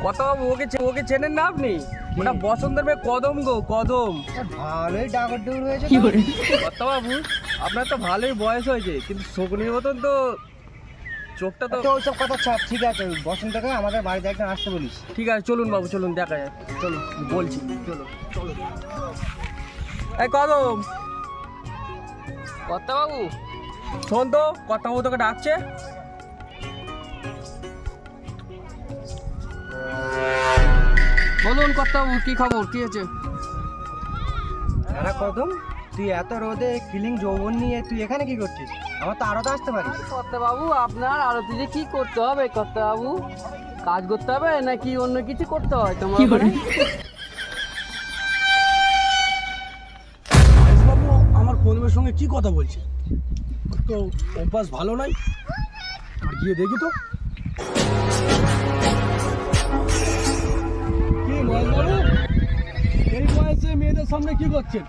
কথা বাবু, ওকে চেনেন না আপনি? ওটা বসন্তের মেয়ে কদম গো, কদম। ভালোই ডাগর ডুর হয়েছে কথা বাবু, আপনার তো ভালোই বয়স হয়েছে, কিন্তু শকুনির মতন তো চোখটা তো। ওইসব কথা ছাড়, ঠিক আছে বসন্তকে আমাদের বাড়িতে একদম আসতে বলিস। ঠিক আছে চলুন বাবু, চলুন দেখা যায়, চলুন বলছি, চলো চলো। এই কদম, কথা বাবু শোন তো, কথা বাবু তোকে ডাকছে। বলুন কথা বাবু, কি খবর, কি হয়েছে? আরে কদম, তুই এত রোদে কিলিং যৌবন নিয়ে তুই এখানে কি করছিস? আমার তো আরো তো আসতে পারিস। কর্তা বাবু, আপনার আরতি যে কি করতে হবে কর্তা বাবু? কাজ করতে হবে নাকি অন্য কিছু করতে হয় তোমার? বাবু আমার কদমের সঙ্গে কি কথা বলছে? তো অভ্যাস ভালো নাই, আর গিয়ে দেখি তো। কি মহেশ বাবু, এই বয়সে মেয়েদের সামনে কি করছেন?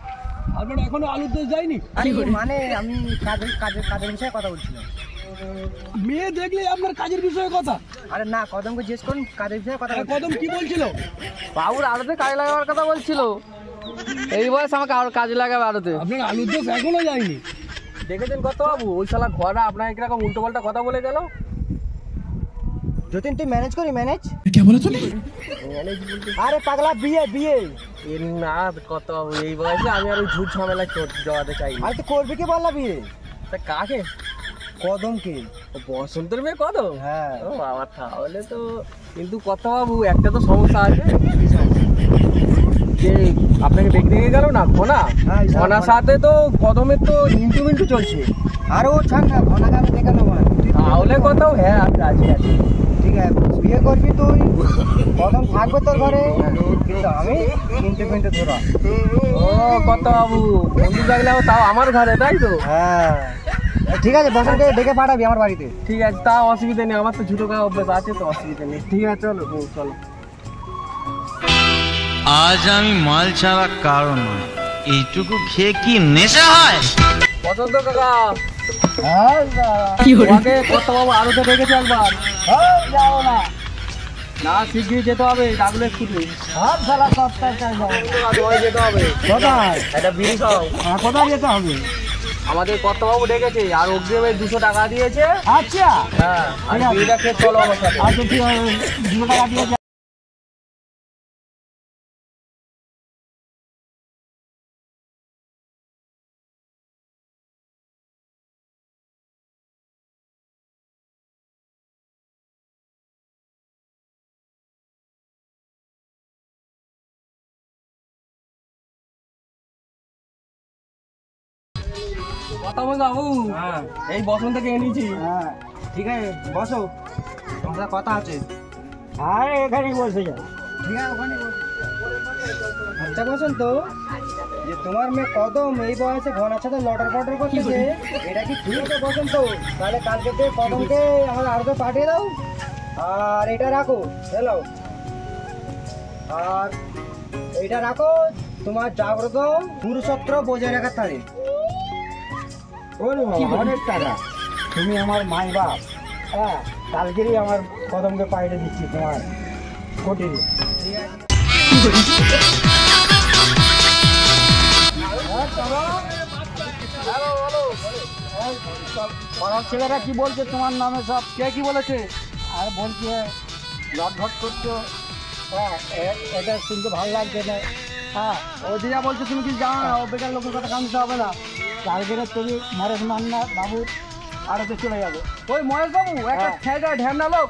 আপনার এখনো আলুর দোষ যায়নি? মানে আমি কাজের বিষয়ে কথা বলছিলাম। মেয়ে দেখলে আপনার কাজের বিষয়ে কথা? আরে না, কদমকে জিজ্ঞেস করুন কাজের বিষয়ে কথা। কদম কি বলছিল? বাবুর আরতে কাজে লাগাবার কথা বলছিল। এই বয়স আমাকে আর কাজে লাগাবে আরতে। আপনার আলুর দোষ এখনো যায়নি? দেখেছেন কর্তা বাবু, ওই শালা ঘরে আপনার একরকম উল্টো পাল্টা কথা বলে গেল। যতীন তুই ম্যানেজ করি, ম্যানেজ। ম্যানেজ আরে পাগলা, বিয়ে বিয়ে না কর্তা বাবু, এই বয়সে আমি আর ওই ঝুট ঝামেলা জড়াতে চাই না। আরে তুই করবি কি বললা বিয়ে? তা কাকে? কদমকে। ও বসন্তের মেয়ে কদম? হ্যাঁ। ও বাবা, তাহলে তো কিন্তু কর্তা বাবু একটা তো সমস্যা আছে। যে আপনাকে দেখে গেল না ঘনা, ঘনার সাথে তো কদমের তো ইন্টু মিন্টু চলছে। আর ও ছাড় না, ঘনাকে আমি দেখে নেবো। তাহলে কোথাও হ্যাঁ আছে আছে। ঠিক আছে, বিয়ে করবি তুই, কদম থাকবে তোর ঘরে, কিন্তু আমি কিনতে কিনতে ধরা। ও কর্তা বাবু, বন্ধু থাকলে তাও আমার ঘরে, তাই তো? হ্যাঁ ঠিক আছে, বসন্তকে ডেকে পাঠাবি আমার বাড়িতে। ঠিক আছে, তা অসুবিধা নেই, আমার তো ঝুটো খাওয়া অভ্যাস আছে, তো অসুবিধা নেই। ঠিক আছে চলো চলো। আজ আমি মাল ছাড়া কারণ নয়, এইটুকু খেয়ে কি নেশা হয়? বসন্ত কাকা, হ্যাঁ তোমাকে কর্তা বাবু আরো তো ডেকেছে একবার। যাও না, না শিগগিরই যেতে হবে, ডাকলে ছুটি। সব সালা সপ্তাহে যাবো। তোমায় যেতে হবে। কোথায়? একটা বিড়ি খাও। কোথায় যেতে হবে? আমাদের কর্তা বাবু ডেকেছে, আর অগ্রিমে 200 টাকা দিয়েছে। আচ্ছা হ্যাঁ, আর বিড়িটা খেয়ে চলো আমার সাথে। আচ্ছা ঠিক আছে, 200 টাকা দিয়ে কথা বল বাবু। হ্যাঁ এই বসন্তকে এনেছি। হ্যাঁ ঠিক আছে, বসো, তোমার সাথে কথা আছে। আরে এখানেই বসে যাও। ঠিক আছে, ওখানে আচ্ছা বসন্ত, যে তোমার মেয়ে কদম এই বয়সে ঘনার সাথে লটর পটর করতেছে, এটা কি ঠিক আছে বসন্ত? তাহলে কালকে কদমকে আমার আরো পাঠিয়ে দাও, আর এটা রাখো হ্যালো, আর এটা রাখো তোমার জাগ্রত পুরুষত্ব বজায় রাখার তারে। অনেক টাকা, তুমি আমার মাই বাপ। হ্যাঁ, কালকেরই আমার কদমকে পাইয়ে দিচ্ছি তোমার কোটি। পাড়ার ছেলেরা কি বলছে তোমার নামে? সব কে কি বলেছে? আর বলছে লটঘট করছো। হ্যাঁ, এটা শুনতে ভালো লাগছে না। হ্যাঁ, ও দিদা বলছে তুমি কি জানো না, ও বেকার লোকের কথা কানতে হবে না। কালকের তুমি ম্যারেজ মান্না বাবু আড়তে চলে যাবো। ওই মহেশ বাবু একটা ছেড়ে ঢ্যামনা লোক,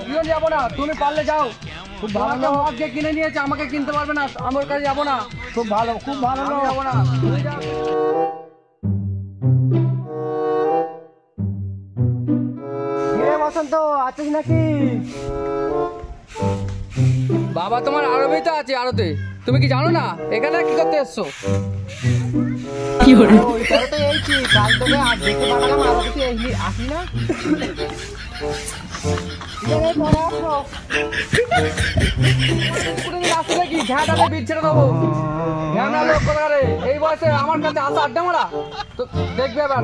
দুজন যাবো না, তুমি পারলে যাও। খুব ভালো ভালো মদ যে কিনে নিয়েছে, আমাকে কিনতে পারবে না, আমার কাছে যাবো না। খুব ভালো, খুব ভালো আমি যাবো না, তুমি যাও। বসন্ত আছিস নাকি? বাবা তোমার আরবেই তো আছে, আরতে তুমি কি জানো না? এখানে কি করতে এসছো? ওই তো এইছি, কাল তোকে আর দেখতে পাঠালাম, আরো কিছু আসি না। আসলে কি ঘ্যাটালে বীজ ছেড়ে দেবো? ঘ্যামনা লোক কোথাকারে, এই বয়সে আমার কাছে আসা আড্ডা মারা, তো দেখবে এবার।